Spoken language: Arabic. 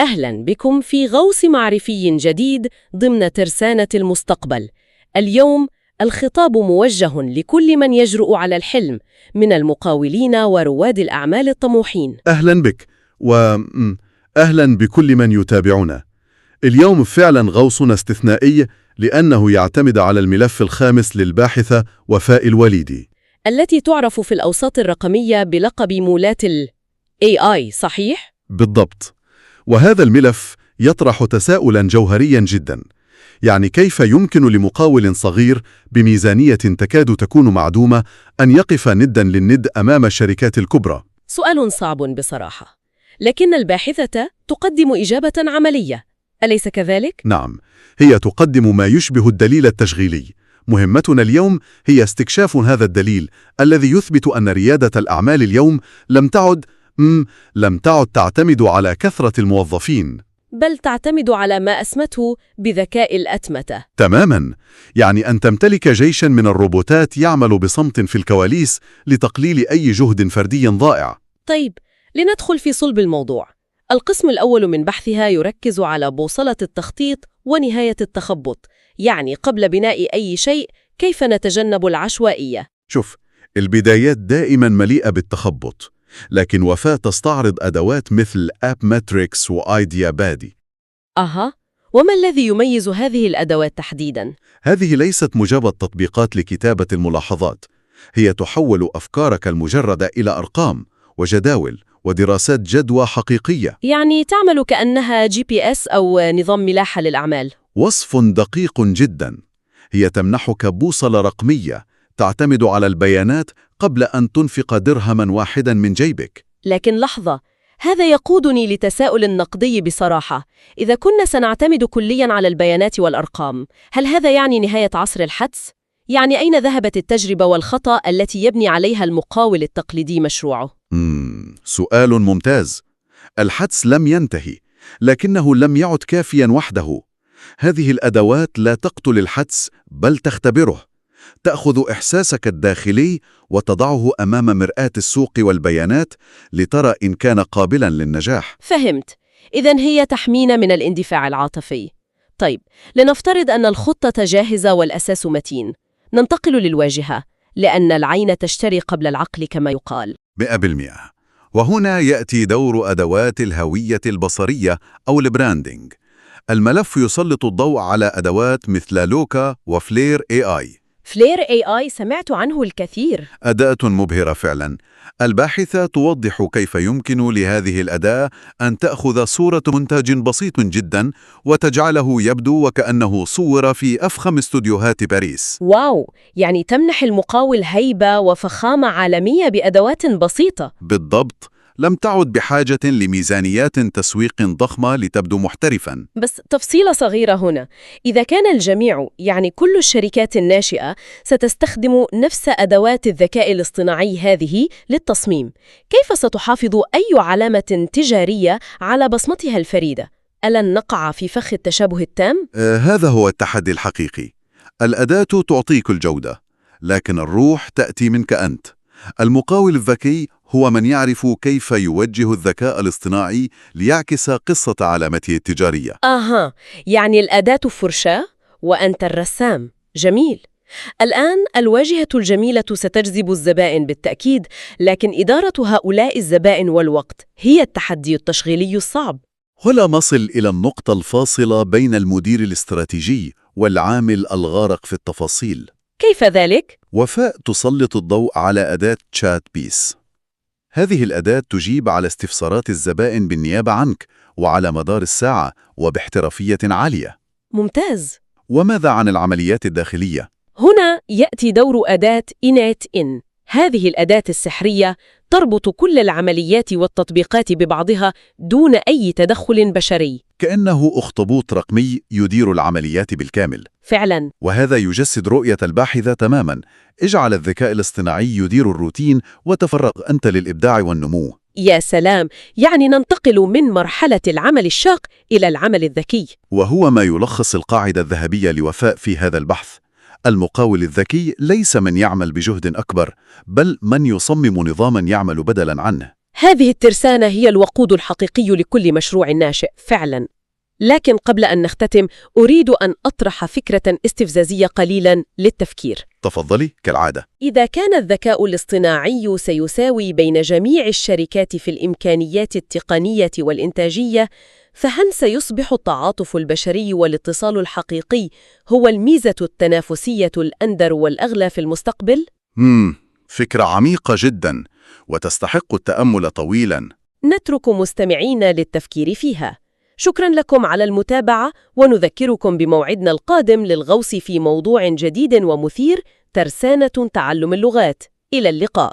أهلاً بكم في غوص معرفي جديد ضمن ترسانة المستقبل. اليوم الخطاب موجه لكل من يجرؤ على الحلم من المقاولين ورواد الأعمال الطموحين. أهلا بك وأهلا بكل من يتابعنا. اليوم فعلا غوصنا استثنائي لأنه يعتمد على الملف الخامس للباحثة وفاء الوليدي، التي تعرف في الأوساط الرقمية بلقب مولات ال AI، صحيح؟ بالضبط. وهذا الملف يطرح تساؤلا جوهريا جدا، يعني كيف يمكن لمقاول صغير بميزانية تكاد تكون معدومة أن يقف ندا للند أمام الشركات الكبرى؟ سؤال صعب بصراحة، لكن الباحثة تقدم إجابة عملية، أليس كذلك؟ نعم، هي تقدم ما يشبه الدليل التشغيلي. مهمتنا اليوم هي استكشاف هذا الدليل الذي يثبت أن ريادة الأعمال اليوم لم تعد تعتمد على كثرة الموظفين، بل تعتمد على ما أسمته بذكاء الأتمتة. تماماً، يعني أن تمتلك جيشاً من الروبوتات يعمل بصمت في الكواليس لتقليل أي جهد فردي ضائع. طيب، لندخل في صلب الموضوع. القسم الأول من بحثها يركز على بوصلة التخطيط ونهاية التخبط، يعني قبل بناء أي شيء كيف نتجنب العشوائية. شوف، البدايات دائماً مليئة بالتخبط، لكن وفاء تستعرض أدوات مثل آب ماتريكس وآيديا بادي. وما الذي يميز هذه الأدوات تحديداً؟ هذه ليست مجرد تطبيقات لكتابة الملاحظات، هي تحول أفكارك المجردة إلى أرقام وجداول ودراسات جدوى حقيقية. يعني تعمل كأنها GPS أو نظام ملاحة للأعمال. وصف دقيق جدا. هي تمنحك بوصلة رقمية تعتمد على البيانات قبل أن تنفق درهما واحدا من جيبك. لكن لحظة، هذا يقودني لتساؤل نقدي بصراحة. إذا كنا سنعتمد كلياً على البيانات والأرقام، هل هذا يعني نهاية عصر الحدس؟ يعني أين ذهبت التجربة والخطأ التي يبني عليها المقاول التقليدي مشروعه؟ سؤال ممتاز. الحدس لم ينتهي، لكنه لم يعد كافياً وحده. هذه الأدوات لا تقتل الحدس بل تختبره. تأخذ إحساسك الداخلي وتضعه أمام مرآة السوق والبيانات لترى إن كان قابلاً للنجاح. فهمت. إذن هي تحمينا من الاندفاع العاطفي. طيب، لنفترض أن الخطة جاهزة والأساس متين. ننتقل للواجهة، لأن العين تشتري قبل العقل كما يقال. 100%. وهنا يأتي دور أدوات الهوية البصرية أو البراندينج. الملف يسلط الضوء على أدوات مثل لوكا وفلير AI. فلير AI سمعت عنه الكثير. أداة مبهرة فعلا. الباحثة توضح كيف يمكن لهذه الأداة أن تأخذ صورة منتج بسيط جدا وتجعله يبدو وكأنه صور في أفخم استوديوهات باريس. واو، يعني تمنح المقاول هيبة وفخامة عالمية بأدوات بسيطة. بالضبط، لم تعد بحاجة لميزانيات تسويق ضخمة لتبدو محترفاً. بس تفصيلة صغيرة هنا، إذا كان الجميع، يعني كل الشركات الناشئة، ستستخدم نفس أدوات الذكاء الاصطناعي هذه للتصميم، كيف ستحافظ أي علامة تجارية على بصمتها الفريدة؟ ألن نقع في فخ التشابه التام؟ هذا هو التحدي الحقيقي. الأداة تعطيك الجودة، لكن الروح تأتي منك أنت. المقاول الذكي هو من يعرف كيف يوجه الذكاء الاصطناعي ليعكس قصة علامته التجارية. يعني الأداة فرشاة وأنت الرسام. جميل. الآن الواجهة الجميلة ستجذب الزبائن بالتأكيد، لكن إدارة هؤلاء الزبائن والوقت هي التحدي التشغيلي الصعب. هنا نصل إلى النقطة الفاصلة بين المدير الاستراتيجي والعامل الغارق في التفاصيل. كيف ذلك؟ وفاء تسلط الضوء على أداة تشات بيس. هذه الأداة تجيب على استفسارات الزبائن بالنيابة عنك وعلى مدار الساعة وباحترافية عالية. ممتاز. وماذا عن العمليات الداخلية؟ هنا يأتي دور أداة إنات. هذه الأداة السحرية تربط كل العمليات والتطبيقات ببعضها دون أي تدخل بشري. كأنه أخطبوط رقمي يدير العمليات بالكامل. فعلاً. وهذا يجسد رؤية الباحثة تماماً. اجعل الذكاء الاصطناعي يدير الروتين وتفرغ أنت للإبداع والنمو. يا سلام، يعني ننتقل من مرحلة العمل الشاق إلى العمل الذكي. وهو ما يلخص القاعدة الذهبية لوفاء في هذا البحث. المقاول الذكي ليس من يعمل بجهد أكبر، بل من يصمم نظاماً يعمل بدلاً عنه. هذه الترسانة هي الوقود الحقيقي لكل مشروع ناشئ فعلاً. لكن قبل أن نختتم أريد أن أطرح فكرة استفزازية قليلاً للتفكير. تفضلي كالعادة. إذا كان الذكاء الاصطناعي سيساوي بين جميع الشركات في الإمكانيات التقنية والإنتاجية، فهل سيصبح التعاطف البشري والاتصال الحقيقي هو الميزة التنافسية الأندر والأغلى في المستقبل؟ فكرة عميقة جدا وتستحق التأمل طويلا. نترك مستمعين للتفكير فيها. شكراً لكم على المتابعة، ونذكركم بموعدنا القادم للغوص في موضوع جديد ومثير، ترسانة تعلم اللغات. إلى اللقاء.